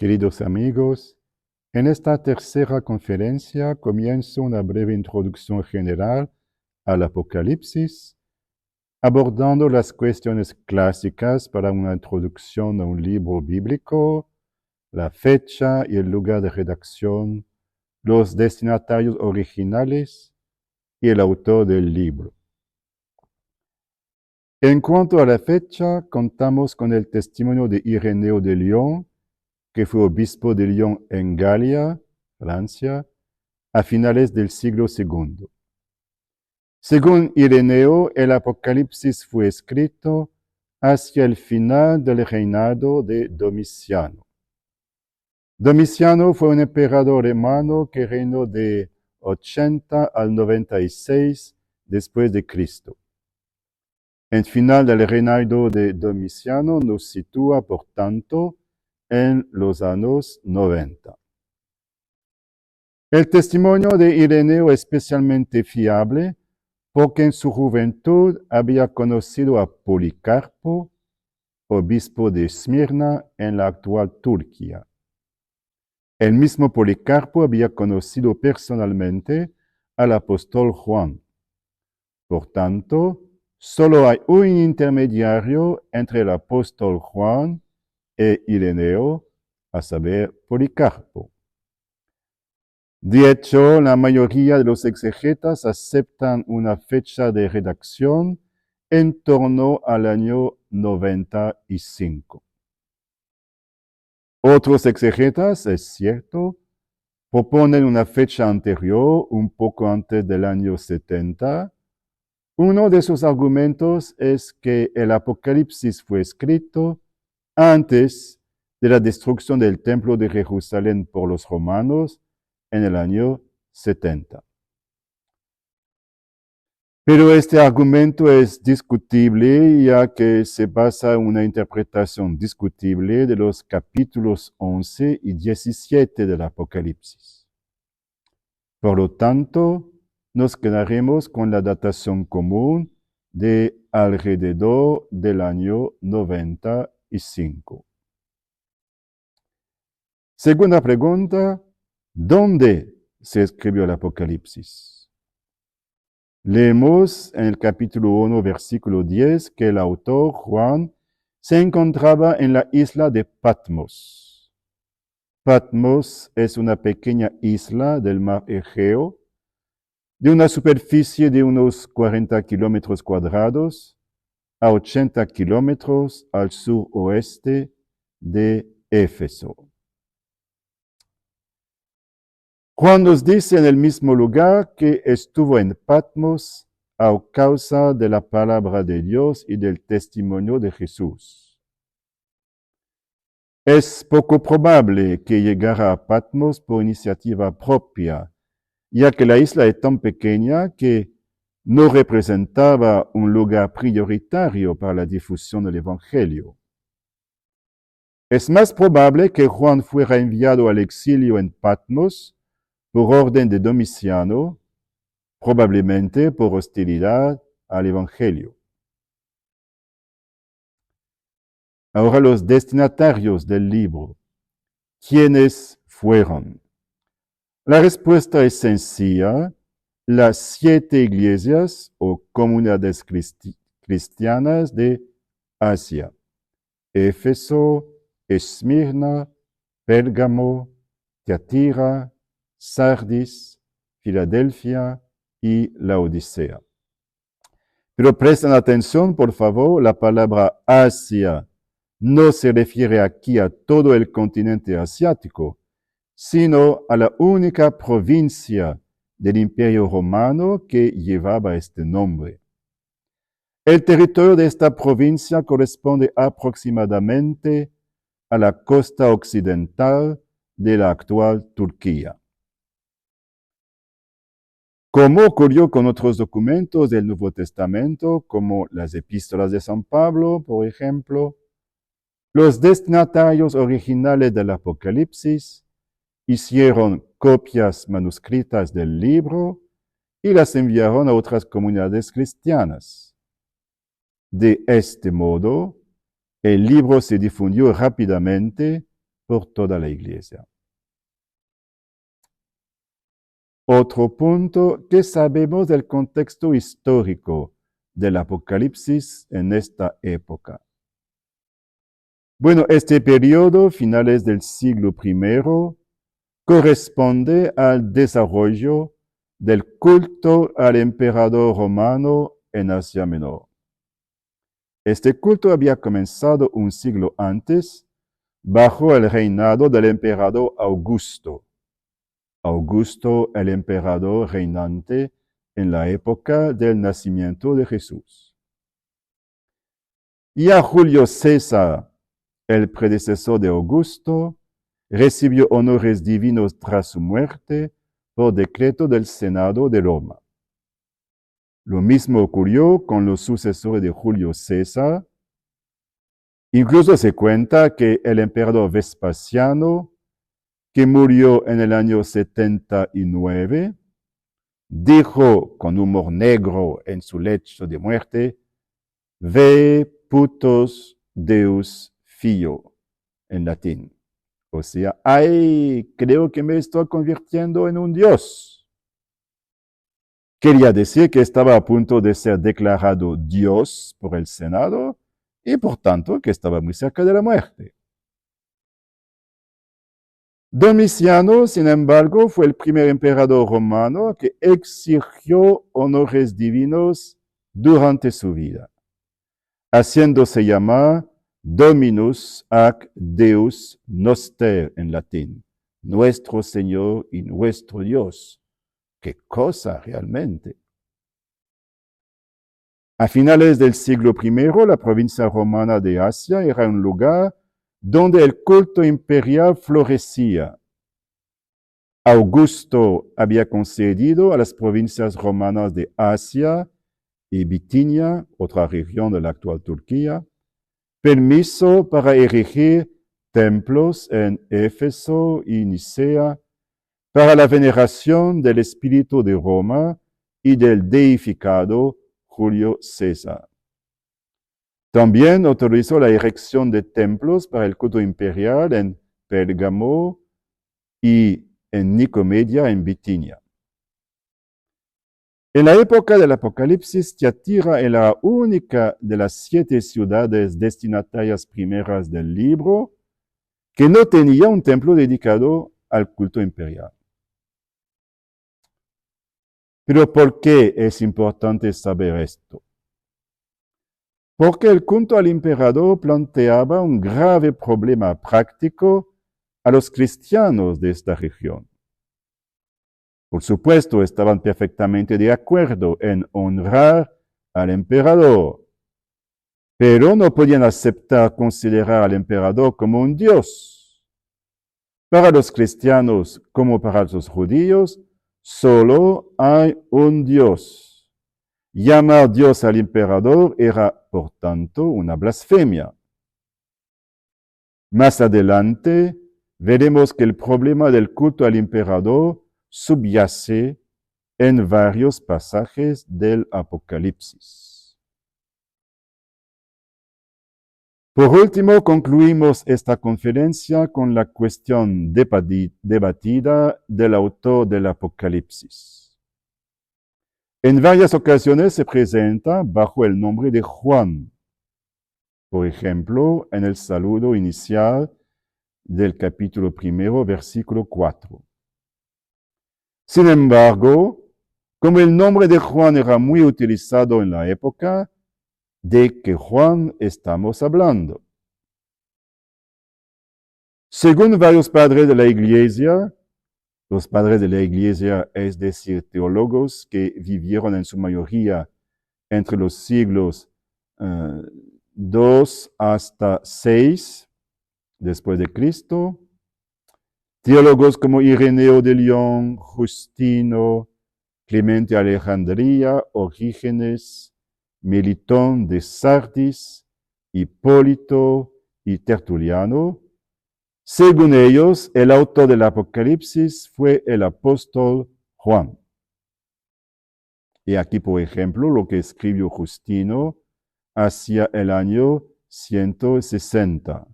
Queridos amigos, en esta tercera conferencia comienzo una breve introducción general al Apocalipsis, abordando las cuestiones clásicas para una introducción a un libro bíblico, la fecha y el lugar de redacción, los destinatarios originales y el autor del libro. En cuanto a la fecha, contamos con el testimonio de Ireneo de Lyon, que fue obispo de Lyon en Galia, Francia, a finales del siglo II. Según Ireneo, el Apocalipsis fue escrito hacia el final del reinado de Domiciano. Domiciano fue un emperador romano que reinó de 80 al 96 después de Cristo. El final del reinado de Domiciano nos sitúa, por tanto, en los años 90. El testimonio de Ireneo es especialmente fiable porque en su juventud había conocido a Policarpo, obispo de Esmirna en la actual Turquía. El mismo Policarpo había conocido personalmente al apóstol Juan. Por tanto, solo hay un intermediario entre el apóstol Juan e Ireneo, a saber, Policarpo. De hecho, la mayoría de los exegetas aceptan una fecha de redacción en torno al año 95. Otros exegetas, es cierto, proponen una fecha anterior, un poco antes del año 70. Uno de sus argumentos es que el Apocalipsis fue escrito antes de la destrucción del templo de Jerusalén por los romanos en el año 70. Pero este argumento es discutible, ya que se basa en una interpretación discutible de los capítulos 11 y 17 del Apocalipsis. Por lo tanto, nos quedaremos con la datación común de alrededor del año 95. Segunda pregunta, ¿dónde se escribió el Apocalipsis? Leemos en el capítulo 1, versículo 10, que el autor, Juan, se encontraba en la isla de Patmos. Patmos es una pequeña isla del mar Egeo, de una superficie de unos 40 kilómetros cuadrados a 80 kilómetros al suroeste de Éfeso. Juan nos dice en el mismo lugar que estuvo en Patmos a causa de la palabra de Dios y del testimonio de Jesús. Es poco probable que llegara a Patmos por iniciativa propia, ya que la isla es tan pequeña que no representaba un lugar prioritario para la difusión del Evangelio. Es más probable que Juan fuera enviado al exilio en Patmos por orden de Domiciano, probablemente por hostilidad al Evangelio. Ahora los destinatarios del libro. ¿Quiénes fueron? La respuesta es sencilla. Las 7 iglesias o comunidades cristianas de Asia: Éfeso, Esmirna, Pérgamo, Tiatira, Sardis, Filadelfia y Laodicea. Pero presten atención, por favor, la palabra Asia no se refiere aquí a todo el continente asiático, sino a la única provincia del Imperio Romano que llevaba este nombre. El territorio de esta provincia corresponde aproximadamente a la costa occidental de la actual Turquía. Como ocurrió con otros documentos del Nuevo Testamento, como las epístolas de San Pablo, por ejemplo, los destinatarios originales del Apocalipsis hicieron copias manuscritas del libro y las enviaron a otras comunidades cristianas. De este modo, el libro se difundió rápidamente por toda la Iglesia. Otro punto, ¿qué sabemos del contexto histórico del Apocalipsis en esta época? Bueno, este periodo, finales del siglo I, corresponde al desarrollo del culto al emperador romano en Asia Menor. Este culto había comenzado un siglo antes, bajo el reinado del emperador Augusto. Augusto, el emperador reinante en la época del nacimiento de Jesús. Y a Julio César, el predecesor de Augusto, recibió honores divinos tras su muerte por decreto del Senado de Roma. Lo mismo ocurrió con los sucesores de Julio César. Incluso se cuenta que el emperador Vespasiano, que murió en el año 79, dijo con humor negro en su lecho de muerte, Ve putos Deus fio, en latín. O sea, ay, creo que me estoy convirtiendo en un dios. Quería decir que estaba a punto de ser declarado Dios por el Senado y por tanto que estaba muy cerca de la muerte. Domiciano, sin embargo, fue el primer emperador romano que exigió honores divinos durante su vida, haciéndose llamar Dominus ac Deus noster en latín, nuestro Señor y nuestro Dios. ¡Qué cosa realmente! A finales del siglo I, la provincia romana de Asia era un lugar donde el culto imperial florecía. Augusto había concedido a las provincias romanas de Asia y Bitinia, otra región de la actual Turquía, permiso para erigir templos en Éfeso y Nicea para la veneración del espíritu de Roma y del deificado Julio César. También autorizó la erección de templos para el culto imperial en Pérgamo y en Nicomedia, en Bitinia. En la época del Apocalipsis, Tiatira era la única de las 7 ciudades destinatarias primeras del libro que no tenía un templo dedicado al culto imperial. Pero ¿por qué es importante saber esto? Porque el culto al emperador planteaba un grave problema práctico a los cristianos de esta región. Por supuesto, estaban perfectamente de acuerdo en honrar al emperador, pero no podían aceptar considerar al emperador como un dios. Para los cristianos, como para los judíos, solo hay un Dios. Llamar Dios al emperador era, por tanto, una blasfemia. Más adelante, veremos que el problema del culto al emperador subyace en varios pasajes del Apocalipsis. Por último, concluimos esta conferencia con la cuestión debatida del autor del Apocalipsis. En varias ocasiones se presenta bajo el nombre de Juan. Por ejemplo, en el saludo inicial del capítulo 1, versículo 4. Sin embargo, como el nombre de Juan era muy utilizado en la época, ¿de qué Juan estamos hablando? Según varios padres de la Iglesia, los padres de la Iglesia, es decir, teólogos que vivieron en su mayoría entre los siglos 2 hasta 6 después de Cristo, teólogos como Ireneo de Lyon, Justino, Clemente de Alejandría, Orígenes, Melitón de Sardis, Hipólito y Tertuliano. Según ellos, el autor del Apocalipsis fue el apóstol Juan. Y aquí, por ejemplo, lo que escribió Justino hacia el año 160.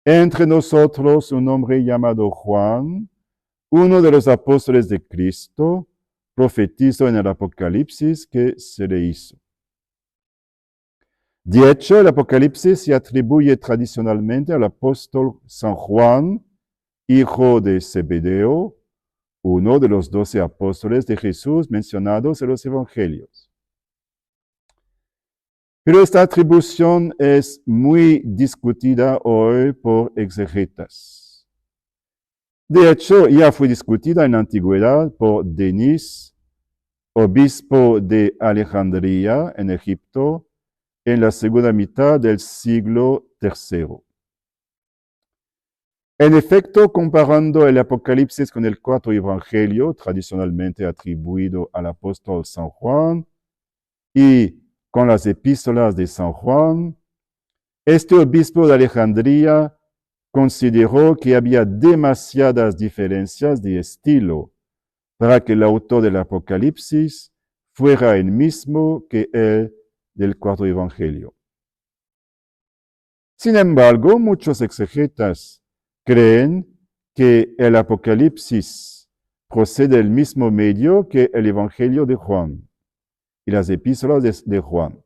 entre nosotros un hombre llamado Juan, uno de los apóstoles de Cristo, profetizó en el Apocalipsis que se le hizo. De hecho, el Apocalipsis se atribuye tradicionalmente al apóstol San Juan, hijo de Zebedeo, uno de los 12 apóstoles de Jesús mencionados en los Evangelios. Pero esta atribución es muy discutida hoy por exegetas. De hecho, ya fue discutida en la antigüedad por Denis, obispo de Alejandría, en Egipto, en la segunda mitad del siglo III. En efecto, comparando el Apocalipsis con el cuarto Evangelio, tradicionalmente atribuido al apóstol San Juan, y con las epístolas de San Juan, este obispo de Alejandría consideró que había demasiadas diferencias de estilo para que el autor del Apocalipsis fuera el mismo que el del cuarto Evangelio. Sin embargo, muchos exegetas creen que el Apocalipsis procede del mismo medio que el Evangelio de Juan y las epístolas de Juan.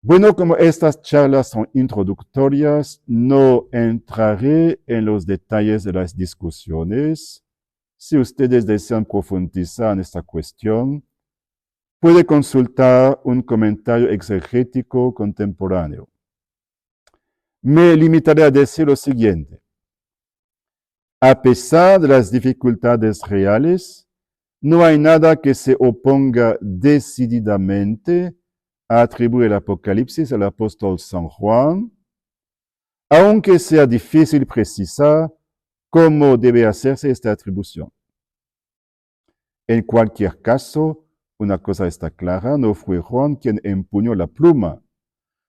Bueno, como estas charlas son introductorias, no entraré en los detalles de las discusiones. Si ustedes desean profundizar en esta cuestión, puede consultar un comentario exegético contemporáneo. Me limitaré a decir lo siguiente. A pesar de las dificultades reales, no hay nada que se oponga decididamente a atribuir el Apocalipsis al apóstol San Juan, aunque sea difícil precisar cómo debe hacerse esta atribución. En cualquier caso, una cosa está clara, no fue Juan quien empuñó la pluma,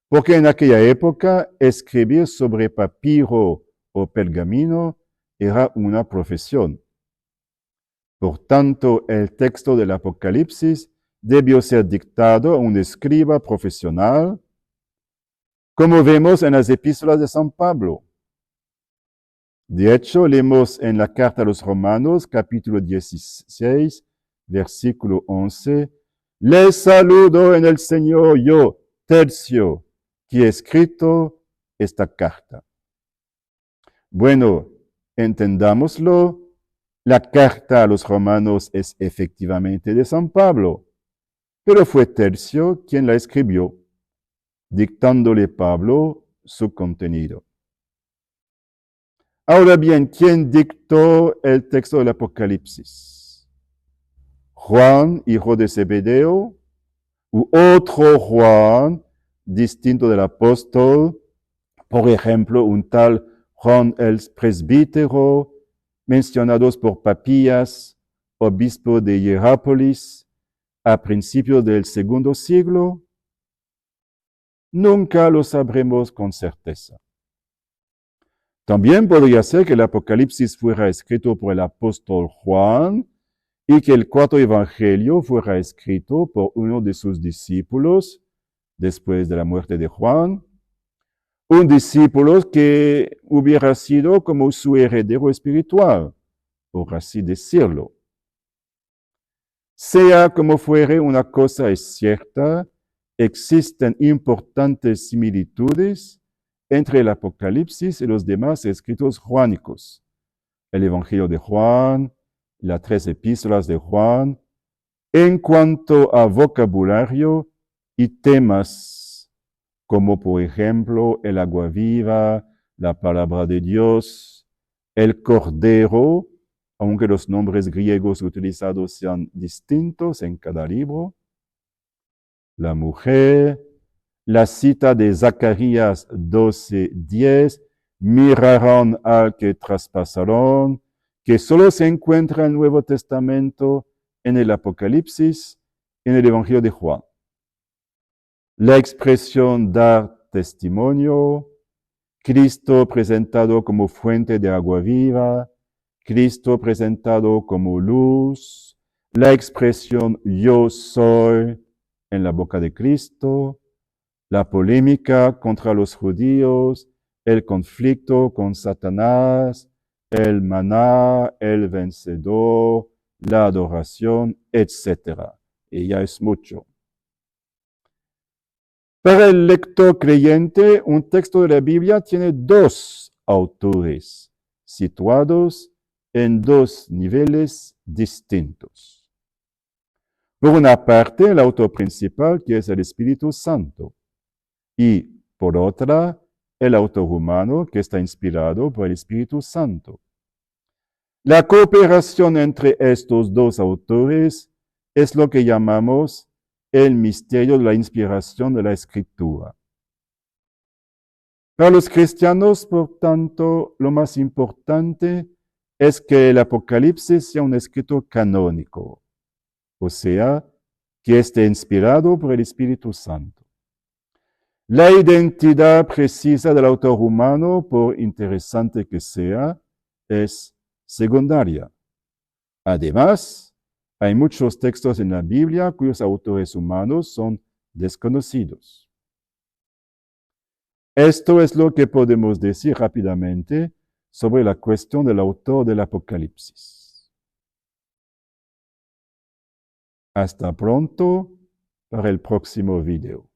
porque en aquella época escribir sobre papiro o pergamino era una profesión. Por tanto, el texto del Apocalipsis debió ser dictado a un escriba profesional, como vemos en las epístolas de San Pablo. De hecho, leemos en la carta a los Romanos, capítulo 16, versículo 11, les saludo en el Señor yo, Tercio, que he escrito esta carta. Bueno, entendámoslo, la carta a los Romanos es efectivamente de San Pablo, pero fue Tercio quien la escribió, dictándole Pablo su contenido. Ahora bien, ¿quién dictó el texto del Apocalipsis? ¿Juan, hijo de Zebedeo? ¿U otro Juan, distinto del apóstol? Por ejemplo, un tal Juan el presbítero, mencionados por Papías, obispo de Hierápolis, a principios del segundo siglo? Nunca lo sabremos con certeza. También podría ser que el Apocalipsis fuera escrito por el apóstol Juan y que el cuarto evangelio fuera escrito por uno de sus discípulos después de la muerte de Juan, un discípulo que hubiera sido como su heredero espiritual, por así decirlo. Sea como fuere, una cosa es cierta, existen importantes similitudes entre el Apocalipsis y los demás escritos juánicos. El Evangelio de Juan, las 3 epístolas de Juan, en cuanto a vocabulario y temas, como por ejemplo el agua viva, la palabra de Dios, el cordero, aunque los nombres griegos utilizados sean distintos en cada libro, la mujer, la cita de Zacarías 12:10, miraron al que traspasaron, que solo se encuentra en el Nuevo Testamento, en el Apocalipsis, en el Evangelio de Juan. La expresión dar testimonio, Cristo presentado como fuente de agua viva, Cristo presentado como luz, la expresión yo soy en la boca de Cristo, la polémica contra los judíos el conflicto con Satanás, el maná, el vencedor, la adoración, etc. Y ya es mucho. Para el lector creyente, un texto de la Biblia tiene dos autores situados en dos niveles distintos. Por una parte, el autor principal, que es el Espíritu Santo, y por otra, el autor humano, que está inspirado por el Espíritu Santo. La cooperación entre estos dos autores es lo que llamamos el misterio de la inspiración de la Escritura. Para los cristianos, por tanto, lo más importante es que el Apocalipsis sea un escrito canónico, o sea, que esté inspirado por el Espíritu Santo. La identidad precisa del autor humano, por interesante que sea, es secundaria. Además, hay muchos textos en la Biblia cuyos autores humanos son desconocidos. Esto es lo que podemos decir rápidamente sobre la cuestión del autor del Apocalipsis. Hasta pronto para el próximo video.